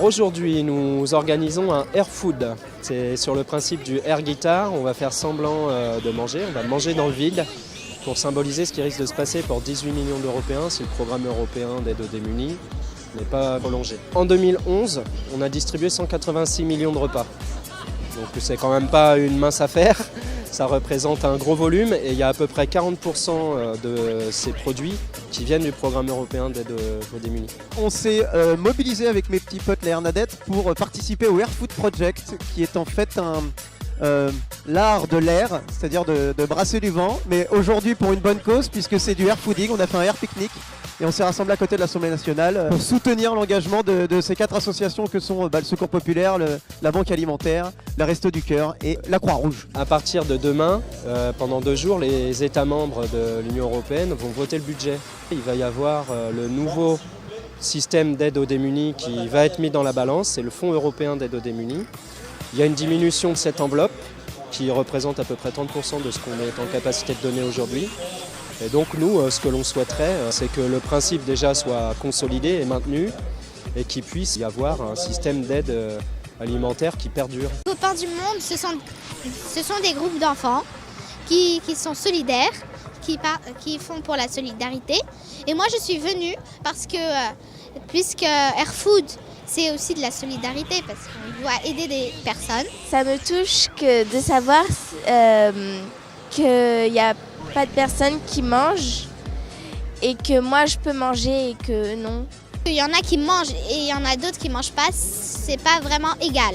Aujourd'hui, nous organisons un Air Food. C'est sur le principe du Air Guitar. On va faire semblant de manger. On va manger dans le vide pour symboliser ce qui risque de se passer pour 18 millions d'Européens si le programme européen d'aide aux démunis n'est pas prolongé. En 2011, on a distribué 186 millions de repas. Donc c'est quand même pas une mince affaire. Ça représente un gros volume et il y a à peu près 40% de ces produits qui viennent du programme européen d'aide aux démunis. On s'est mobilisé avec mes petits potes les Hernadettes pour participer au Air Food Project, qui est en fait l'art de l'air, c'est-à-dire de brasser du vent, mais aujourd'hui pour une bonne cause, puisque c'est du air fooding. On a fait un air picnic et on s'est rassemblé à côté de l'Assemblée nationale pour soutenir l'engagement de ces 4 associations que sont le Secours Populaire, la Banque Alimentaire, le Resto du Cœur et la Croix-Rouge. À partir de demain, pendant 2 jours, les États membres de l'Union européenne vont voter le budget. Il va y avoir le nouveau système d'aide aux démunis qui va être mis dans la balance, c'est le Fonds européen d'aide aux démunis. Il y a une diminution de cette enveloppe qui représente à peu près 30% de ce qu'on est en capacité de donner aujourd'hui. Et donc nous, ce que l'on souhaiterait, c'est que le principe déjà soit consolidé et maintenu et qu'il puisse y avoir un système d'aide alimentaire qui perdure. Les copains du monde, ce sont des groupes d'enfants qui sont solidaires, qui font pour la solidarité. Et moi je suis venue parce que, puisque Air Food, c'est aussi de la solidarité parce qu'on doit aider des personnes. Ça me touche de savoir qu'il n'y a pas de personnes qui mangent et que moi je peux manger et que non. Il y en a qui mangent et il y en a d'autres qui ne mangent pas, c'est pas vraiment égal.